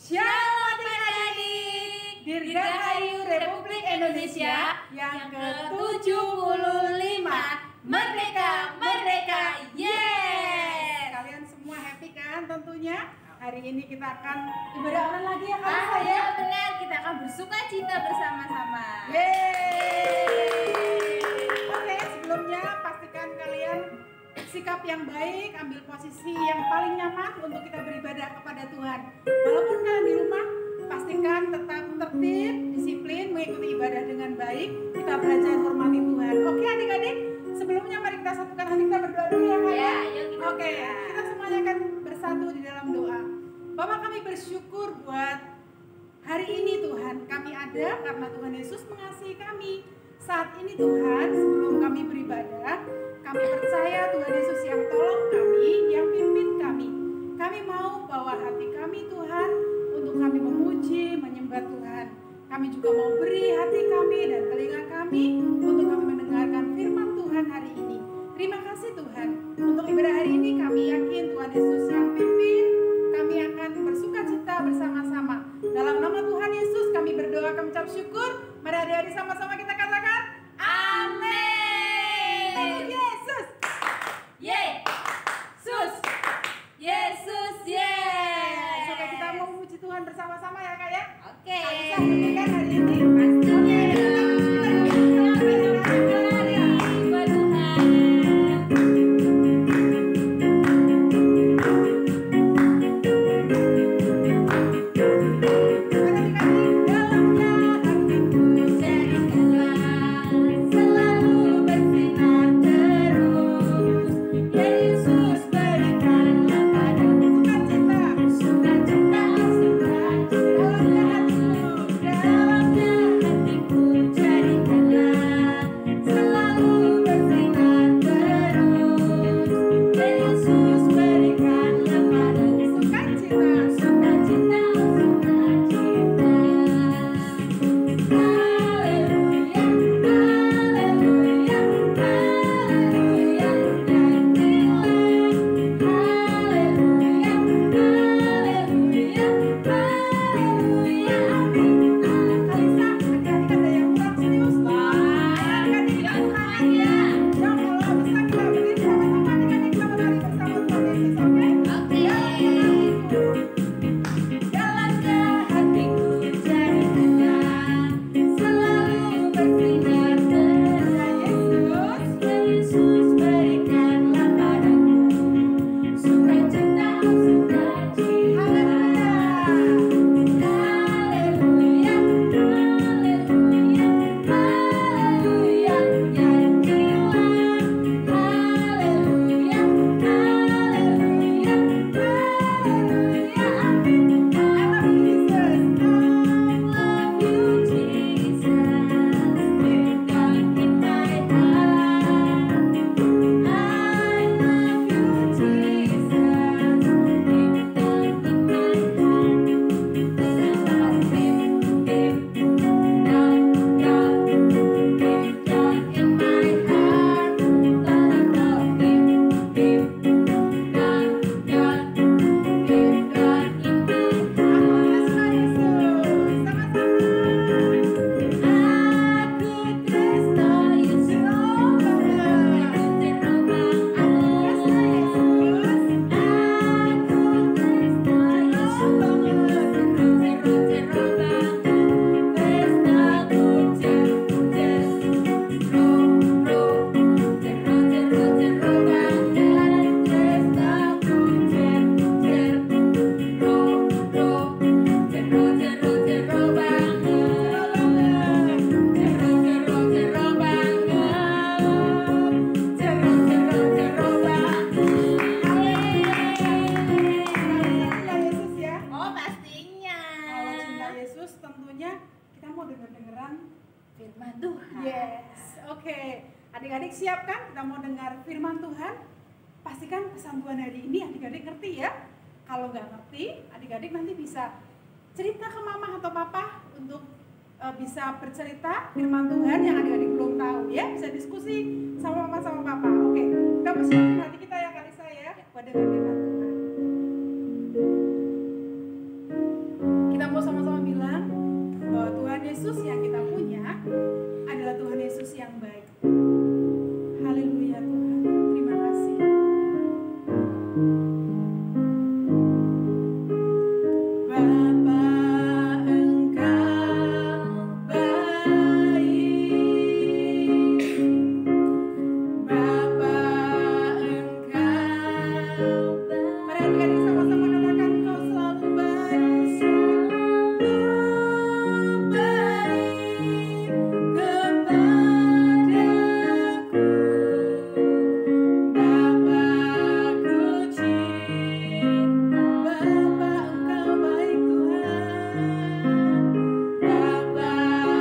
Shalom adik-adik, Dirgahayu Republik Indonesia yang ke-75. Merdeka, merdeka, yes! Kalian semua happy kan tentunya? Hari ini kita akan ibadah online lagi ya kan saya? Benar, kita akan bersuka cita bersama-sama. Yeay! Oke, sebelumnya pastikan kalian sikap yang baik, ambil posisi yang paling nyaman untuk kita beribadah kepada Tuhan. Walaupun kalian di rumah, pastikan tetap tertib, disiplin, mengikuti ibadah dengan baik. Kita belajar hormati Tuhan. Oke adik-adik, sebelumnya mari kita satukan hati, kita berdoa dulu ya Kak ya. Oke, kita semuanya akan bersatu di dalam doa. Bapa, kami bersyukur buat hari ini Tuhan. Kami ada karena Tuhan Yesus mengasihi kami. Saat ini Tuhan, sebelum kami beribadah, kami percaya Tuhan Yesus yang tolong kami, yang pimpin kami. Kami mau bawa hati kami Tuhan untuk kami memuji, menyembah Tuhan. Kami juga mau beri hati kami dan telinga kami untuk kami mendengarkan firman Tuhan hari ini. Terima kasih Tuhan. Untuk ibadah hari ini kami yakin Tuhan Yesus yang pimpin. Kami akan bersuka cita bersama-sama. Dalam nama Tuhan Yesus kami berdoa, kami ucap syukur. Mari adik-adik sama-sama kita katakan amin. Yesus. Yesus. Yesus, yes. Oke, kita mau memuji Tuhan bersama-sama ya Kak ya. Oke. Bisa berikan hari ini. Pastinya. Firman Tuhan. Yes, oke. Adik-adik siap kan? Kita mau dengar firman Tuhan. Pastikan pesan Tuhan hari ini adik-adik ngerti ya. Kalau nggak ngerti, adik-adik nanti bisa cerita ke mama atau papa untuk bisa bercerita firman Tuhan yang adik-adik belum tahu ya. Bisa diskusi sama mama sama papa. Oke, kita persiapkan hati kita ya kali saya buat dengar firman Tuhan. Kita mau sama-sama bilang bahwa Tuhan Yesus yang kita punya adalah Tuhan Yesus yang baik. Haleluya Tuhan, terima kasih. Bapa Engkau baik, Bapa Engkau baik. Mari adik-adik sama-sama katakan Engkau selalu baik, selalu baik kepadaku. Bapa ku cinta, Bapa Engkau baik Tuhan. Bapa Engkau baik, Yes Engkau baik. Bapa Engkau baik,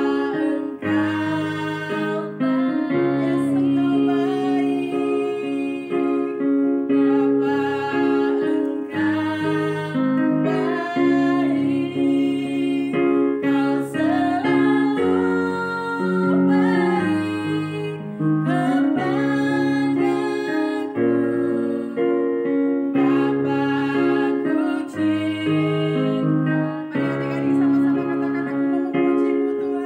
Kau selalu baik kepadaku. Bapa ku cinta. Mari adik-adik sama-sama katakan, aku mau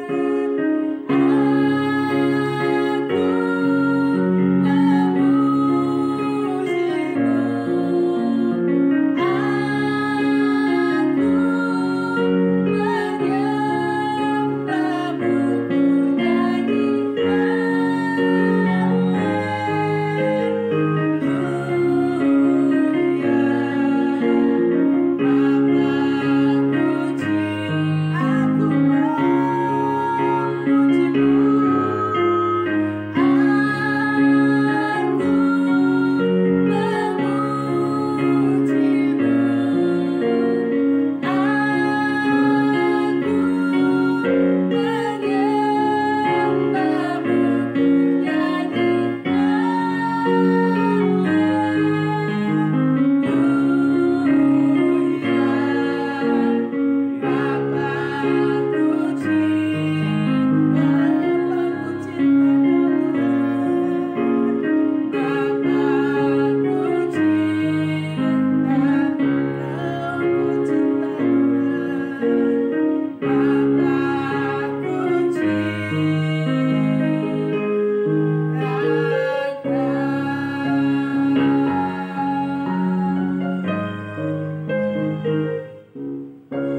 memuji-Mu Tuhan.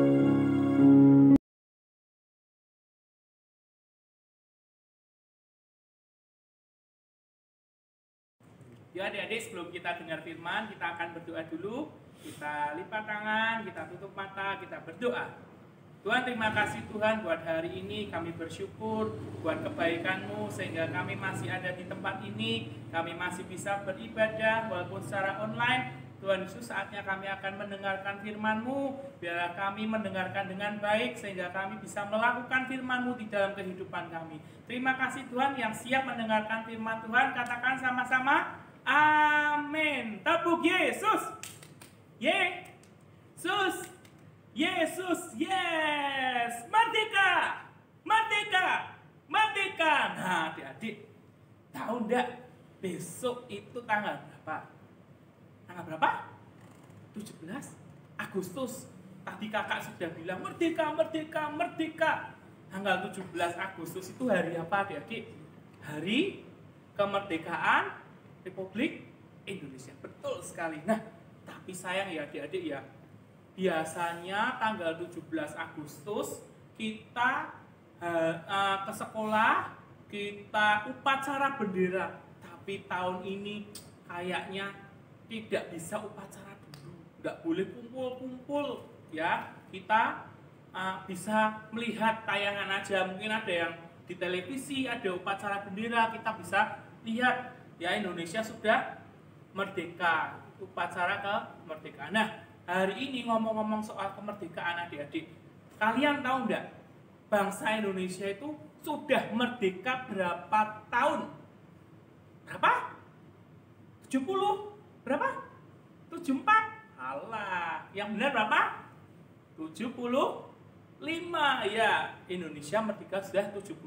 Ya adik-adik, sebelum kita dengar firman, kita akan berdoa dulu. Kita lipat tangan, kita tutup mata, kita berdoa. Tuhan, terima kasih Tuhan buat hari ini. Kami bersyukur buat kebaikan-Mu sehingga kami masih ada di tempat ini. Kami masih bisa beribadah walaupun secara online. Tuhan Yesus, saatnya kami akan mendengarkan firman-Mu. Biarlah kami mendengarkan dengan baik sehingga kami bisa melakukan firman-Mu di dalam kehidupan kami. Terima kasih Tuhan yang siap mendengarkan firman Tuhan. Katakan sama-sama, amin. Tepuk Yesus. Yesus. Yesus. Yes. Merdeka. Merdeka. Merdeka. Nah, adik-adik, tahu enggak besok itu tanggal berapa? Tanggal berapa? 17 Agustus. Tadi kakak sudah bilang merdeka, merdeka, merdeka. Tanggal 17 Agustus itu hari apa adik-adik? Hari kemerdekaan Republik Indonesia. Betul sekali. Nah, tapi sayang ya adik-adik ya, biasanya tanggal 17 Agustus kita ke sekolah, kita upacara bendera. Tapi tahun ini kayaknya tidak bisa upacara dulu. Nggak boleh kumpul-kumpul ya. Kita bisa melihat tayangan aja. Mungkin ada yang di televisi, ada upacara bendera, kita bisa lihat. Ya, Indonesia sudah merdeka, upacara kemerdekaan. Nah, hari ini ngomong-ngomong soal kemerdekaan adik-adik, kalian tahu enggak bangsa Indonesia itu sudah merdeka berapa tahun? Berapa? 70? Berapa? 74? Alah, yang benar berapa? 75. Ya, Indonesia merdeka sudah 75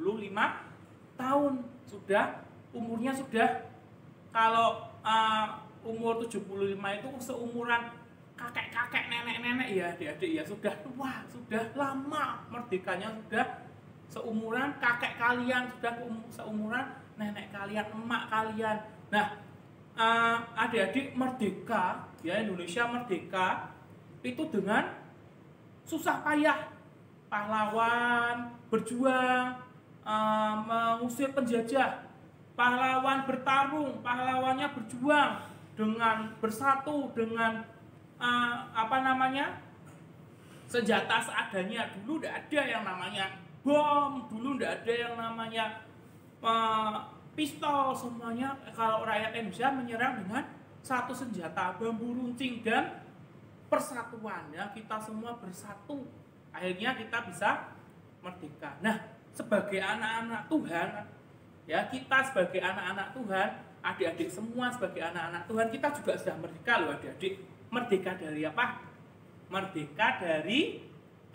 tahun. Sudah, umurnya sudah, kalau umur 75 itu seumuran kakek-kakek, nenek-nenek ya adik-adik ya sudah tua, sudah lama merdekanya, sudah seumuran kakek kalian, sudah seumuran nenek kalian, emak kalian. Nah, adik-adik merdeka, ya Indonesia merdeka itu dengan susah payah, pahlawan berjuang, mengusir penjajah, pahlawan bertarung, pahlawannya berjuang dengan bersatu dengan senjata seadanya. Dulu tidak ada yang namanya bom, dulu tidak ada yang namanya pistol, semuanya kalau rakyat Indonesia menyerang dengan satu senjata, bambu runcing dan persatuan, ya kita semua bersatu, akhirnya kita bisa merdeka. Nah, sebagai anak-anak Tuhan, ya kita sebagai anak-anak Tuhan, adik-adik semua sebagai anak-anak Tuhan, kita juga sudah merdeka loh adik-adik. Merdeka dari apa? Merdeka dari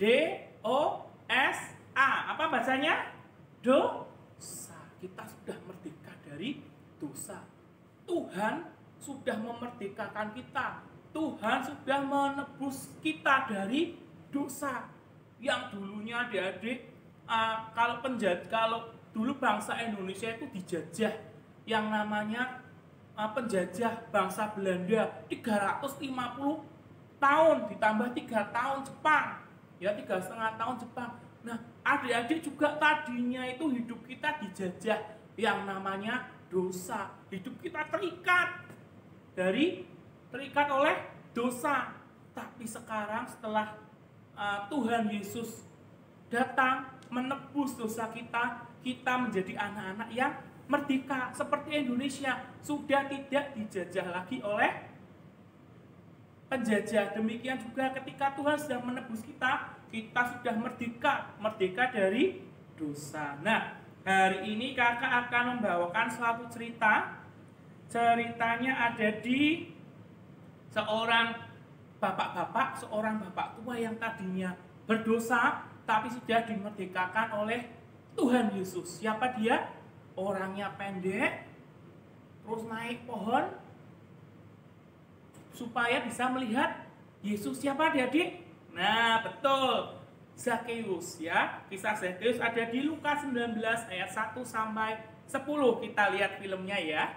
D-O-S-A. Apa bacanya? Dosa. Kita sudah merdeka dari dosa. Tuhan sudah memerdekakan kita. Tuhan sudah menebus kita dari dosa. Yang dulunya adik-adik, kalau dulu bangsa Indonesia itu dijajah, yang namanya penjajah bangsa Belanda 350 tahun ditambah 3 tahun Jepang, ya 3,5 tahun Jepang. Nah, adik-adik juga tadinya itu hidup kita dijajah yang namanya dosa. Hidup kita terikat oleh dosa. Tapi sekarang setelah Tuhan Yesus datang menebus dosa kita, kita menjadi anak-anak yang merdeka seperti Indonesia, sudah tidak dijajah lagi oleh penjajah. Demikian juga ketika Tuhan sudah menebus kita, kita sudah merdeka dari dosa. Nah, hari ini kakak akan membawakan suatu cerita. Ceritanya ada di seorang bapak tua yang tadinya berdosa, tapi sudah dimerdekakan oleh Tuhan Yesus. Siapa dia? Orangnya pendek, terus naik pohon supaya bisa melihat Yesus. Siapa adik-adik? Nah, betul, Zakheus, ya. Kisah Zakheus ada di Lukas 19 ayat 1 sampai 10. Kita lihat filmnya ya.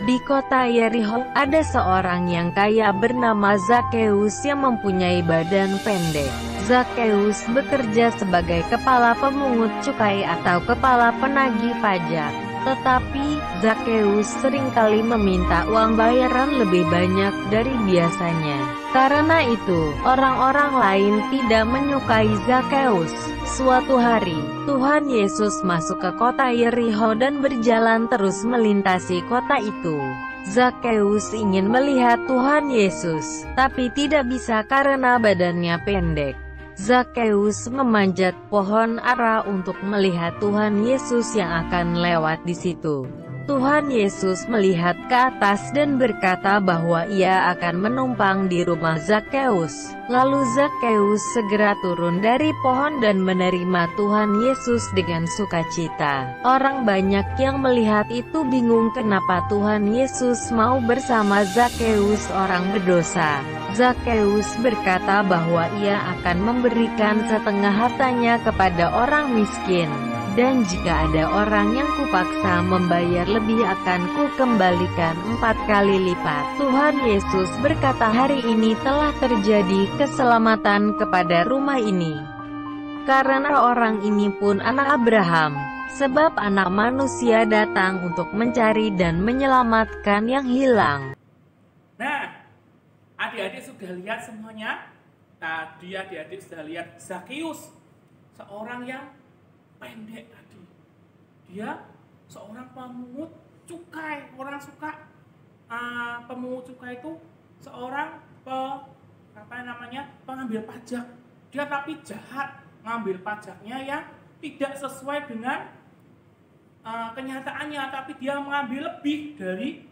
Di kota Yerikho, ada seorang yang kaya bernama Zakheus yang mempunyai badan pendek. Zakheus bekerja sebagai kepala pemungut cukai atau kepala penagih pajak. Tetapi, Zakheus seringkali meminta uang bayaran lebih banyak dari biasanya. Karena itu, orang-orang lain tidak menyukai Zakheus. Suatu hari, Tuhan Yesus masuk ke kota Yerikho dan berjalan terus melintasi kota itu. Zakheus ingin melihat Tuhan Yesus, tapi tidak bisa karena badannya pendek. Zakheus memanjat pohon ara untuk melihat Tuhan Yesus yang akan lewat di situ. Tuhan Yesus melihat ke atas dan berkata bahwa ia akan menumpang di rumah Zakheus. Lalu Zakheus segera turun dari pohon dan menerima Tuhan Yesus dengan sukacita. Orang banyak yang melihat itu bingung kenapa Tuhan Yesus mau bersama Zakheus, orang berdosa. Zakheus berkata bahwa ia akan memberikan setengah hartanya kepada orang miskin. Dan jika ada orang yang kupaksa membayar lebih, akan kukembalikan 4 kali lipat. Tuhan Yesus berkata, hari ini telah terjadi keselamatan kepada rumah ini. Karena orang ini pun anak Abraham. Sebab anak manusia datang untuk mencari dan menyelamatkan yang hilang. Nah, adik-adik sudah lihat semuanya? Tadi adik-adik sudah lihat Zakheus, seorang yang pendek tadi. Dia seorang pemungut cukai. Orang suka pemungut cukai itu seorang pengambil pajak. Dia tapi jahat, ngambil pajaknya yang tidak sesuai dengan kenyataannya, tapi dia mengambil lebih dari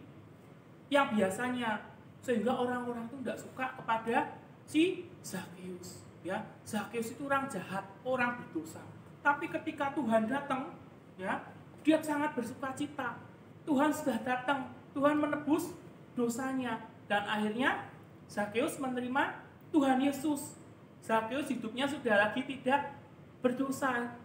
yang biasanya, sehingga orang-orang itu tidak suka kepada si Zakheus. Ya, Zakheus itu orang jahat, orang berdosa. Tapi ketika Tuhan datang, ya, dia sangat bersukacita. Tuhan sudah datang, Tuhan menebus dosanya. Dan akhirnya Zakeus menerima Tuhan Yesus. Zakeus hidupnya sudah lagi tidak berdosa.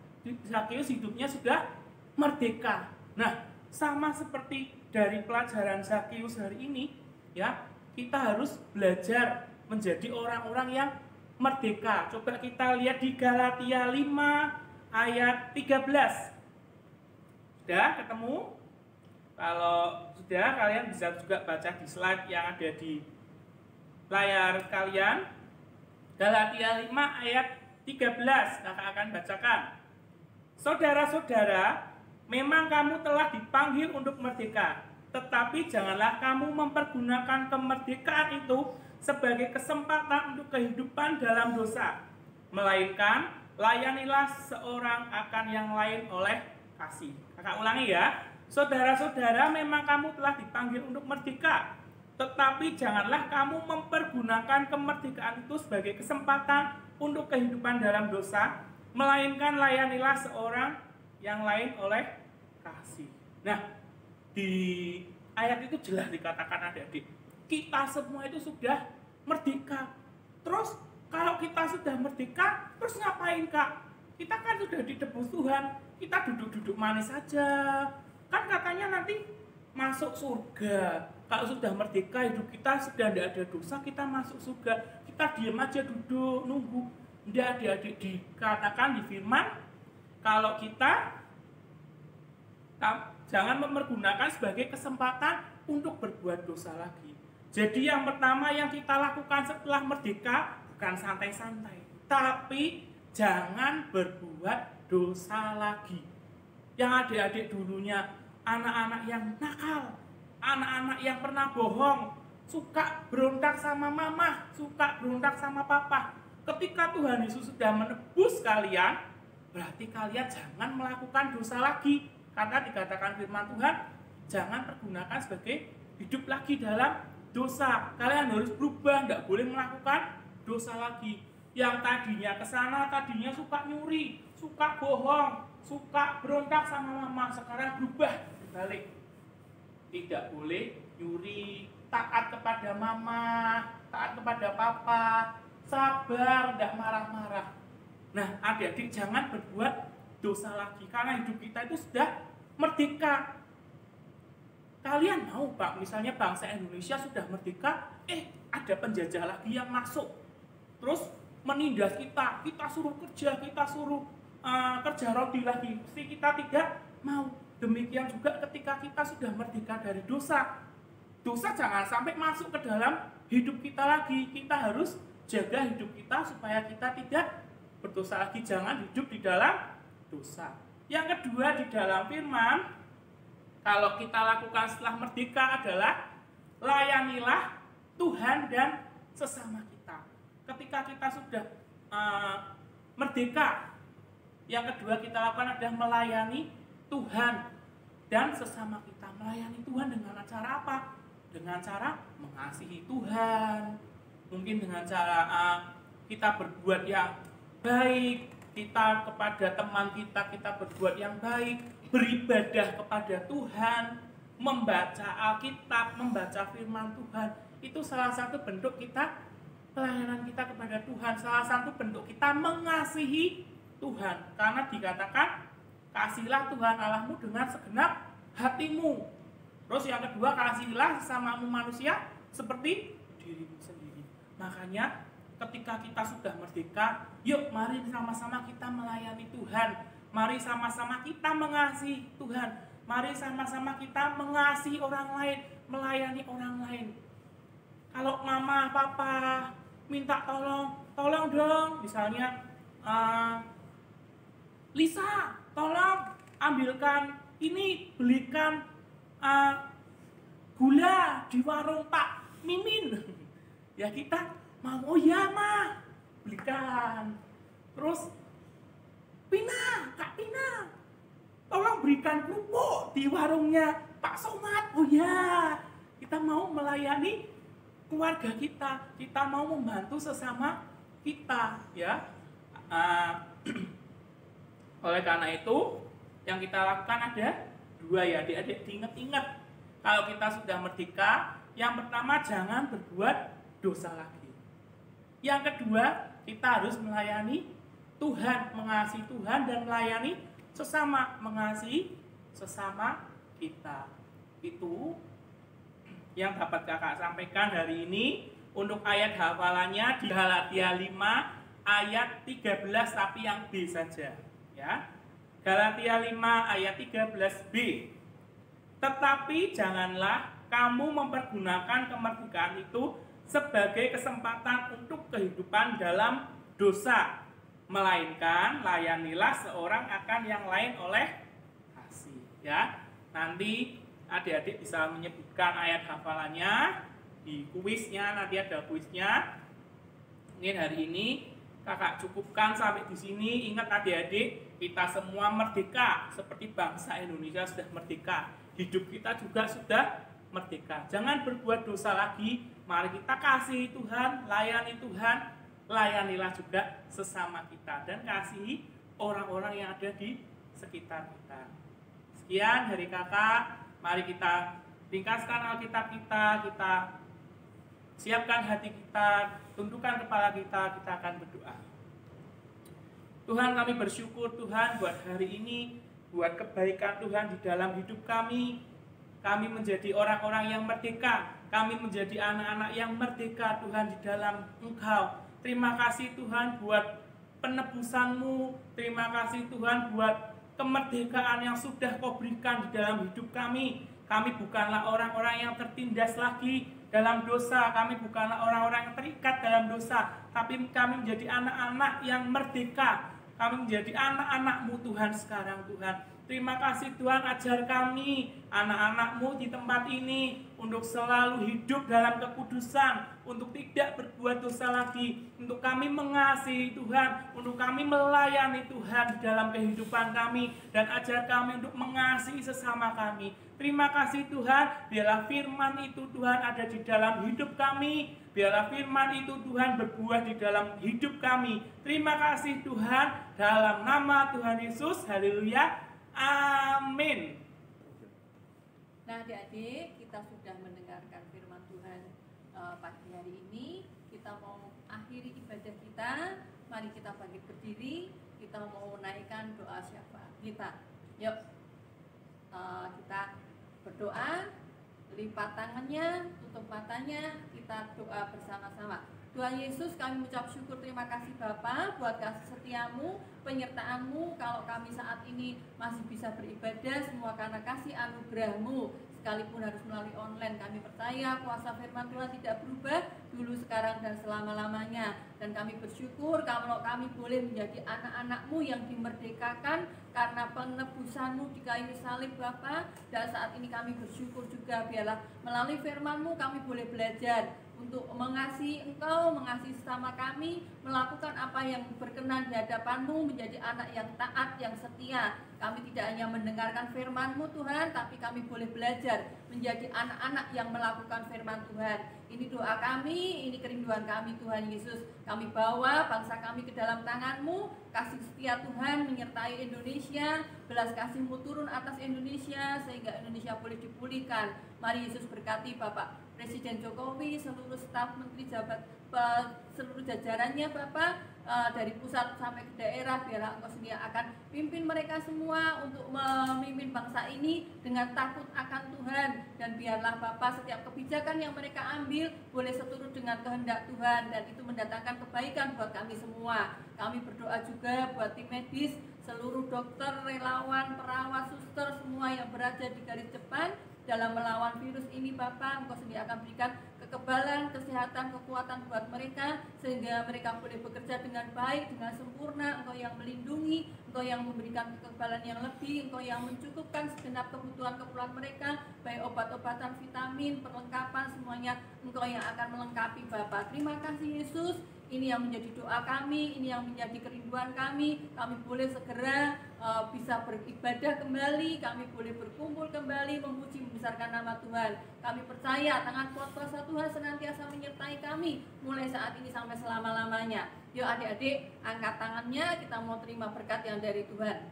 Zakeus hidupnya sudah merdeka. Nah, sama seperti dari pelajaran Zakeus hari ini, ya, kita harus belajar menjadi orang-orang yang merdeka. Coba kita lihat di Galatia 5 ayat 13. Sudah ketemu? Kalau sudah, kalian bisa juga baca di slide yang ada di layar kalian. Galatia 5 ayat 13, kakak akan bacakan. Saudara-saudara, memang kamu telah dipanggil untuk merdeka, tetapi janganlah kamu mempergunakan kemerdekaan itu sebagai kesempatan untuk kehidupan dalam dosa, melainkan layanilah seorang akan yang lain oleh kasih. Kakak ulangi ya. Saudara-saudara, memang kamu telah dipanggil untuk merdeka, tetapi janganlah kamu mempergunakan kemerdekaan itu sebagai kesempatan untuk kehidupan dalam dosa, melainkan layanilah seorang yang lain oleh kasih. Nah, di ayat itu jelas dikatakan adik-adik, kita semua itu sudah merdeka. Terus kalau kita sudah merdeka, terus ngapain Kak? Kita kan sudah ditebus Tuhan, kita duduk-duduk manis saja. Kan katanya nanti masuk surga. Kalau sudah merdeka, hidup kita sudah tidak ada dosa, kita masuk surga. Kita diam aja duduk, nunggu. Tidak, adik-adik, dikatakan di firman, kalau kita jangan mempergunakan sebagai kesempatan untuk berbuat dosa lagi. Jadi yang pertama yang kita lakukan setelah merdeka, bukan santai-santai, tapi jangan berbuat dosa lagi. Yang adik-adik dulunya anak-anak yang nakal, anak-anak yang pernah bohong, suka berontak sama mama, suka berontak sama papa. Ketika Tuhan Yesus sudah menebus kalian, berarti kalian jangan melakukan dosa lagi. Karena dikatakan firman Tuhan, jangan pergunakan sebagai hidup lagi dalam dosa. Kalian harus berubah, tidak boleh melakukan dosa lagi. Yang tadinya kesana, tadinya suka nyuri, suka bohong, suka berontak sama mama, sekarang berubah, balik. Tidak boleh nyuri, taat kepada mama, taat kepada papa, sabar, tidak marah-marah. Nah, adik-adik jangan berbuat dosa lagi, karena hidup kita itu sudah merdeka. Kalian mau Pak, misalnya bangsa Indonesia sudah merdeka, ada penjajah lagi yang masuk, terus menindas kita, kita suruh kerja, kita suruh kerja rodi lagi, pasti kita tidak mau. Demikian juga ketika kita sudah merdeka dari dosa, dosa jangan sampai masuk ke dalam hidup kita lagi. Kita harus jaga hidup kita supaya kita tidak berdosa lagi, jangan hidup di dalam dosa. Yang kedua di dalam firman, kalau kita lakukan setelah merdeka adalah layanilah Tuhan dan sesama kita. Ketika kita sudah merdeka, yang kedua kita lakukan adalah melayani Tuhan dan sesama kita. Melayani Tuhan dengan cara apa? Dengan cara mengasihi Tuhan, mungkin dengan cara kita berbuat yang baik, kita kepada teman kita, kita berbuat yang baik, beribadah kepada Tuhan, membaca Alkitab, membaca firman Tuhan. Itu salah satu bentuk kita, pelayanan kita kepada Tuhan, salah satu bentuk kita mengasihi Tuhan. Karena dikatakan, kasihilah Tuhan Allahmu dengan segenap hatimu. Terus yang kedua, kasihilah sesamamu manusia seperti dirimu sendiri. Makanya ketika kita sudah merdeka, yuk mari sama-sama kita melayani Tuhan. Mari sama-sama kita mengasihi Tuhan. Mari sama-sama kita mengasihi orang lain, melayani orang lain. Kalau mama, papa minta tolong dong, misalnya Lisa, tolong ambilkan ini, belikan gula di warung Pak Mimin. Ya kita mau, oh ya Ma, belikan. Terus Kak Pina, tolong berikan kerupuk di warungnya Pak Somad. Oh ya, kita mau melayani keluarga kita, kita mau membantu sesama kita, ya. Oleh karena itu, yang kita lakukan ada dua, ya adik-adik, diingat-ingat. kalau kita sudah merdeka, yang pertama jangan berbuat dosa lagi. Yang kedua, kita harus melayani Tuhan, mengasihi Tuhan dan melayani sesama, mengasihi sesama kita. Itu yang dapat kakak sampaikan hari ini. Untuk ayat hafalannya di Galatia 5 ayat 13 tapi yang B saja, ya. Galatia 5 ayat 13b. Tetapi janganlah kamu mempergunakan kemerdekaan itu sebagai kesempatan untuk kehidupan dalam dosa, melainkan layanilah seorang akan yang lain oleh kasih, ya. Nanti adik-adik bisa menyebutkan ayat hafalannya di kuisnya, nanti ada kuisnya. Mungkin hari ini kakak cukupkan sampai di sini. Ingat adik-adik, kita semua merdeka seperti bangsa Indonesia sudah merdeka. Hidup kita juga sudah merdeka. Jangan berbuat dosa lagi. Mari kita kasih Tuhan, layani Tuhan, layanilah juga sesama kita dan kasihi orang-orang yang ada di sekitar kita. Sekian dari kakak. Mari kita ringkaskan Alkitab kita siapkan hati kita, tundukkan kepala kita akan berdoa. Tuhan, kami bersyukur Tuhan buat hari ini, buat kebaikan Tuhan di dalam hidup kami. Kami menjadi orang-orang yang merdeka, kami menjadi anak-anak yang merdeka Tuhan di dalam Engkau. Terima kasih Tuhan buat penebusan-Mu, terima kasih Tuhan buat kemerdekaan yang sudah Kau berikan di dalam hidup kami. Kami bukanlah orang-orang yang tertindas lagi dalam dosa, kami bukanlah orang-orang yang terikat dalam dosa, tapi kami menjadi anak-anak yang merdeka. Kami menjadi anak-anak-Mu Tuhan sekarang Tuhan. Terima kasih Tuhan, ajar kami anak-anak-Mu di tempat ini untuk selalu hidup dalam kekudusan, untuk tidak berbuat dosa lagi, untuk kami mengasihi Tuhan, untuk kami melayani Tuhan di dalam kehidupan kami, dan ajar kami untuk mengasihi sesama kami. Terima kasih Tuhan, biarlah firman itu Tuhan ada di dalam hidup kami, biarlah firman itu Tuhan berbuah di dalam hidup kami. Terima kasih Tuhan, dalam nama Tuhan Yesus, haleluya. Amin. Nah adik-adik, kita sudah mendengarkan firman Tuhan pagi hari ini. Kita mau akhiri ibadah kita. Mari kita bangkit berdiri. Kita mau menaikkan doa syafaat kita. Yuk, kita berdoa. Lipat tangannya, tutup matanya. Kita doa bersama-sama. Tuhan Yesus, kami mengucap syukur, terima kasih Bapa buat kasih setiamu, penyertaan-Mu. Kalau kami saat ini masih bisa beribadah, semua karena kasih anugerah-Mu. Sekalipun harus melalui online, kami percaya kuasa firman Tuhan tidak berubah dulu, sekarang, dan selama-lamanya. Dan kami bersyukur kalau kami boleh menjadi anak-anak-Mu yang dimerdekakan karena penebusan-Mu di kayu salib Bapa. Dan saat ini kami bersyukur juga biarlah melalui firman-Mu kami boleh belajar untuk mengasihi Engkau, mengasihi sesama kami, melakukan apa yang berkenan di hadapan-Mu, menjadi anak yang taat, yang setia. Kami tidak hanya mendengarkan firman-Mu Tuhan, tapi kami boleh belajar menjadi anak-anak yang melakukan firman Tuhan. Ini doa kami, ini kerinduan kami Tuhan Yesus. Kami bawa bangsa kami ke dalam tangan-Mu, kasih setia Tuhan menyertai Indonesia, belas kasih-Mu turun atas Indonesia, sehingga Indonesia boleh dipulihkan. Mari Yesus berkati Bapak Presiden Jokowi, seluruh staf menteri seluruh jajarannya Bapak, dari pusat sampai ke daerah, biarlah Engkau sendiri akan pimpin mereka semua untuk memimpin bangsa ini dengan takut akan Tuhan. Dan biarlah Bapak setiap kebijakan yang mereka ambil boleh seturut dengan kehendak Tuhan, dan itu mendatangkan kebaikan buat kami semua. Kami berdoa juga buat tim medis, seluruh dokter, relawan, perawat, suster, semua yang berada di garis depan dalam melawan virus ini Bapak. Engkau sendiri akan berikan kekebalan, kesehatan, kekuatan buat mereka, sehingga mereka boleh bekerja dengan baik, dengan sempurna. Engkau yang melindungi, Engkau yang memberikan kekebalan yang lebih, Engkau yang mencukupkan segenap kebutuhan mereka, baik obat-obatan, vitamin, perlengkapan, semuanya Engkau yang akan melengkapi Bapak. Terima kasih Yesus. Ini yang menjadi doa kami, ini yang menjadi kerinduan kami. Kami boleh segera bisa beribadah kembali, kami boleh berkumpul kembali, memuji, membesarkan nama Tuhan. Kami percaya tangan kuat kuasa Tuhan senantiasa menyertai kami, mulai saat ini sampai selama-lamanya. Yuk adik-adik, angkat tangannya, kita mau terima berkat yang dari Tuhan.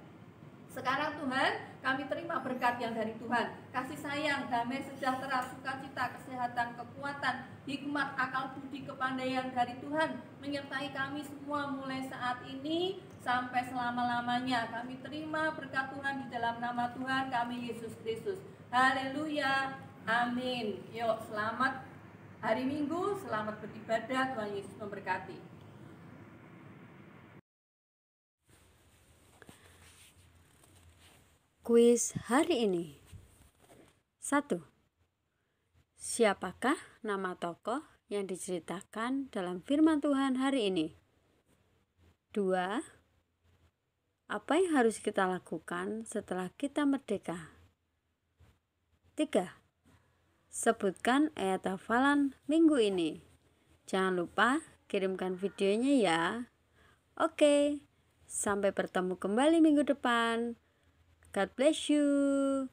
Sekarang Tuhan, kami terima berkat yang dari Tuhan, kasih sayang, damai sejahtera, sukacita, kesehatan, kekuatan, hikmat, akal budi, kepandaian dari Tuhan menyertai kami semua mulai saat ini sampai selama-lamanya. Kami terima berkat Tuhan di dalam nama Tuhan kami Yesus Kristus. Haleluya, amin. Yuk, selamat hari Minggu, selamat beribadah, Tuhan Yesus memberkati. Kuis hari ini. 1. Siapakah nama tokoh yang diceritakan dalam firman Tuhan hari ini? 2. Apa yang harus kita lakukan setelah kita merdeka? 3. Sebutkan ayat hafalan minggu ini. Jangan lupa kirimkan videonya ya. Oke, sampai bertemu kembali minggu depan. God bless you.